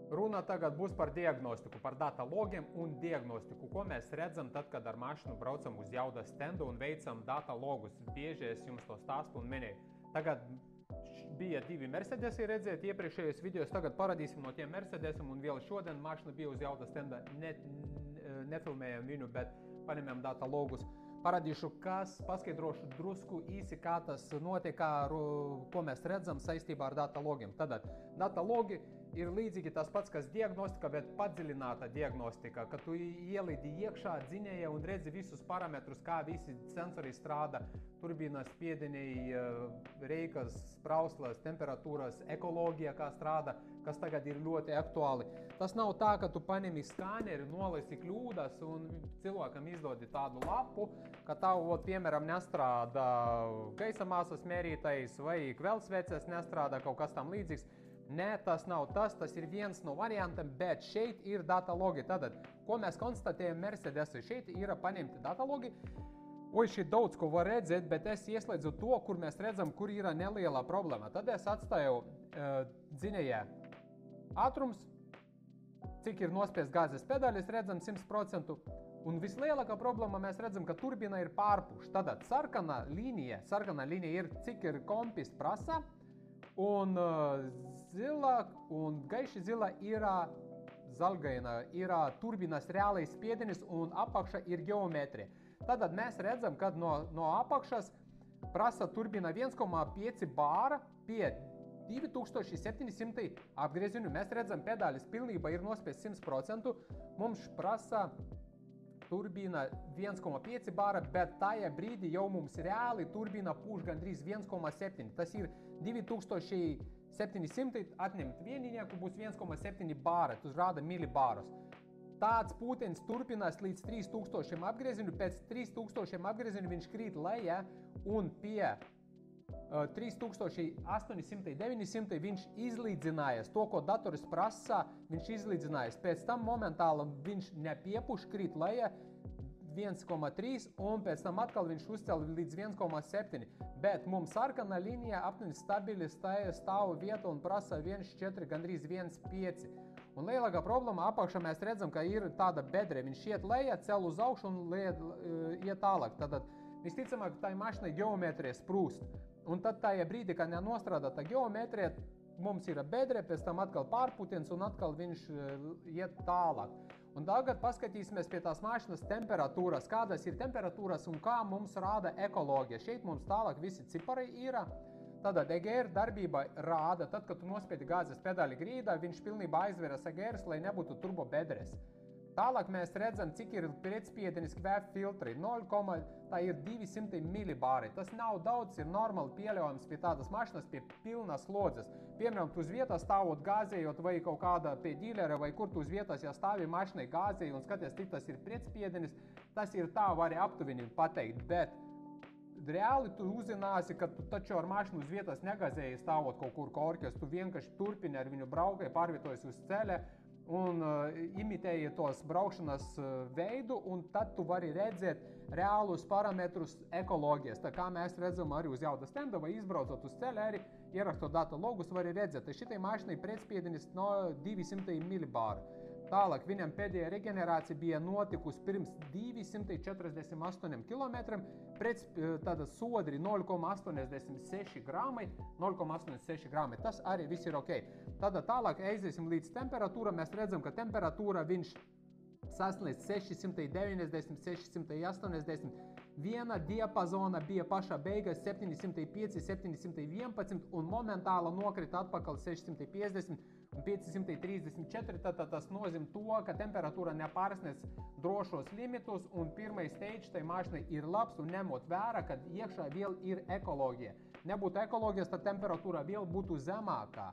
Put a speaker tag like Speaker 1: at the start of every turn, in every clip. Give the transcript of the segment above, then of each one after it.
Speaker 1: Runa tagad būs par diagnostiku, par data logiem un diagnostiku, ko mēs redzam tad, kad ar mašīnu braucam uz jaudas stendu un veicam data logus. Bieži es jums to stāstu un minēju. Tagad bija 2 Mercedesi redzēt iepriekšējos videos, tagad parādīsim no tiem Mercedesiem un vēl šodien mašīna bija uz jaudas stenda, nefilmējam viņu, bet paņemam data logus. Parādīšu, paskaidrošu drusku īsi, kā tas notiek, ko mēs redzam saistībā ar data logiem. Tātad data logi ir līdzīgi tas pats, kas diagnostika, bet padziļināta diagnostika, kad tu ielīdi iekšā dzinēja un redzi visus parametrus, kā visi sensori strādā, turbīnas, spiedieni, reikas, sprauslas, temperatūras, ekoloģija, kā strādā, kas tagad ir ļoti aktuāli. Tas nav tā, ka tu paņemi skaneri, nolasi kļūdas un cilvēkam izdodi tādu lapu, ka tavu, piemēram, nestrādā gaisa masas mērītājs vai kvēlsveces nestrādā, kaut kas tam līdzīgs. Nē, tas nav tas ir viens no variantiem, bet šeit ir data logi. Tātad, ko mēs konstatējam Mercedesi, šeit ir paņemti data logi. Šeit daudz ko var redzēt, bet es ieslēdzu to, kur mēs redzam, kur ir neliela problēma. Tad es atstāju dzinējā ātrums, cik ir nospiest gāzes pedāļus, redzam 100%. Un vislielākā problēma mēs redzam, ka turbīna ir pārpuš. Tātad sarkana līnija ir, cik ir kompis prasa, un zila un gaiši zila ir zaļgaina, ir turbīnas reālais spiediens un apakša ir geometrija. Tātad mēs redzam, ka no apakšas prasa turbīna 1,5 bāra pie 2700 apgriezienu. Mēs redzam, pedālis pilnībā ir nospiest 100%. Mums prasa turbīna 1,5 bāra, bet tajā brīdī jau mums reāli turbīna pūš gandrīz 1,7. Tas ir 2700 atņemt vienīnieku būs 1,7 bāra, tas rāda milibārus. Tāds pūtens turpinās līdz 3000 apgriezienu, pēc 3000 apgriezienu viņš krīt lejā un pie 3800-900 viņš izlīdzinājās to, ko datoris prasa, viņš izlīdzinājās. Pēc tam momentāli viņš nepiepuš, krīt lejā 1,3 un pēc tam atkal viņš uzcēla līdz 1,7. Bet mums sarkana līnija aptuveni stabili stāv vieta un prasa 1,4, gandrīz 1,5. Un lielākā problēma apakšā mēs redzam, ka ir tāda bedre. Viņš iet lejā, cel uz augšu un iet tālāk. Tātad visticamāk, tai mašinai geometrija sprūst. Un tad tajā brīdī, kad nenostrādā tā geometrija, mums ir bedre, pēc tam atkal pārputiens un atkal viņš iet tālāk. Un tagad paskatīsimies pie tās mašinas temperatūras, kādas ir temperatūras un kā mums rāda ekoloģija. Šeit mums tālāk visi cipari ir. Tātad EGR darbība rāda, tad, kad tu nospiedi gāzes pedāļi grīdā, viņš pilnībā aizveras EGRs, lai nebūtu turbo bedres. Tālāk mēs redzam, cik ir pretspiedenis kvēp filtri. 0, tā ir 200 milibāri. Tas nav daudz, ir normāli pieļaujams pie tādas mašinas, pie pilnas slodzes. Piemēram, tu uz vietas stāvot gāzējot vai kaut kādā pie dīlera vai kur tu uz vietas, ja stāvi mašinai gāzēji un skaties, cik tas ir pretspiedenis, tas ir tā vari aptuveni pateikt, bet reāli tu uzzināsi, ka tu taču ar mašinu uz vietas negāzēji stāvot kaut kur korķos, tu vienkārši turpini ar viņu braukai, pārvietojas uz ceļa un imitēji tos braukšanas veidu, un tad tu vari redzēt reālus parametrus ekoloģijas. Tā kā mēs redzam arī uz jaudas stenda vai izbraucot uz ceļa, arī ierakstot data logus, vari redzēt. Šitai mašinai pretspiedenis no 200 milibāru. Tālāk viņam pēdējā reģenerācija bija notikusi pirms 248 km, tātad sodri 0,86 grāmi, 0,86 grāmi. Tas arī viss ir ok. Tātad tālāk aiziesim līdz temperatūra. Mēs redzam, ka temperatūra viņš sasniedz 690, 680. Viena diapazona bija pašā beigās 705, 711 un momentāli nokrita atpakaļ 650 un 534. Tātad tas nozīmē to, ka temperatūra nepārsniedz drošos limitus un pirmais stage tai mašinai ir labs un ņemot vērā, ka iekšā vēl ir ekoloģija. Nebūtu ekoloģijas, tad temperatūra vēl būtu zemākā.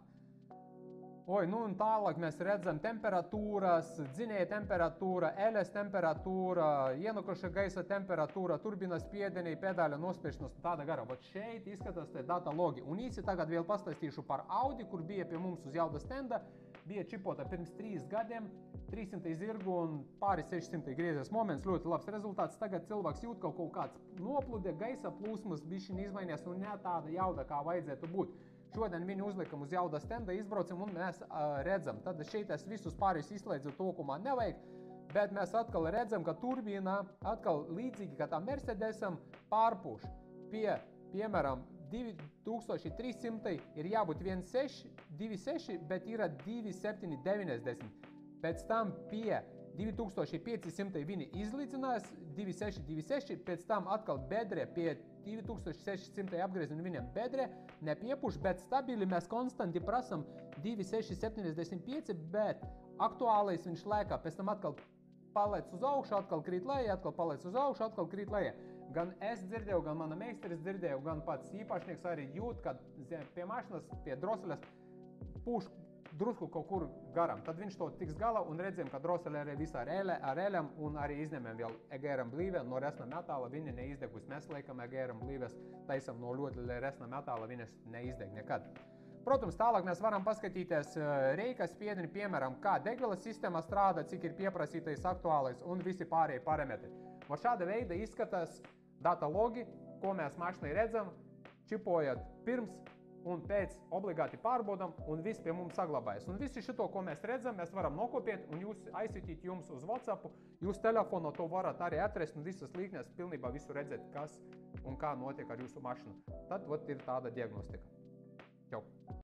Speaker 1: Un tālāk mēs redzam temperatūras, dzinēja temperatūra, LS temperatūra, ienukuša gaisa temperatūra, turbinas spiedieni, pedāļa nospiešanas un tāda gara. Šeit izskatās te data logi. Un īsi tagad vēl pastāstīšu par Audi, kur bija pie mums uz jaudas stenda. Bija čipota pirms 3 gadiem, 300 zirgu un pāri 600 griezes moments, ļoti labs rezultāts. Tagad cilvēks jūt kaut kāds noplūde, gaisa plūsmas bišķiņ izmaiņas un ne tāda jauda, kā vajadzētu būt. Šodien viņu uzlikam uz jauda stenda, izbraucam un mēs redzam. Tad šeit es visus pārējus izslēdzu to, ko man nevajag, bet mēs atkal redzam, ka turbīna atkal līdzīgi kā tā Mercedesam pārpuš piemēram, 2300 ir jābūt 1.6, bet ir 2.790. Pēc tam pie 2500 viņi izlīdzinās 2.6, pēc tam atkal bedre pie 2600 apgriezumi viņam bedre nepiepuš, bet stabili mēs konstanti prasam 2.675, bet aktuālais viņš lēkā, pēc tam atkal palēc uz augšu, atkal krīt lejā, atkal palēc uz augšu, atkal krīt lejā. Gan es dzirdēju, gan mana meisteris dzirdēju, gan pats īpašnieks arī jūt, kad pie mašinas, pie droseles pūš drusku kaut kur garam. Tad viņš to tiks galā un redzējām, ka drosele arī visā ar ēlēm un arī izņemam vēl egēram blīvē no resna metāla. Viņa neizdegus. Mēs liekam egēram blīvēs, taisam no ļoti resna metāla, viņas neizdeg nekad. Protams, tālāk mēs varam paskatīties reikas spiedienu, piemēram, kā degvielas sistēma strādā, cik ir pieprasītais aktuālais un visi pārējie parametri. Var šāda veida izskatās data logi, ko mēs mašinai redzam, čipojot pirms un pēc obligāti pārbaudam un viss pie mums saglabājas. Un visu šito, ko mēs redzam, mēs varam nokopiet un jūs aizsūtīt jums uz WhatsApp. Jūs telefono to varat arī atrast un visas līknes pilnībā visu redzēt, kas un kā notiek ar jūsu mašinu. Tad ir tāda diagnostika. Čau!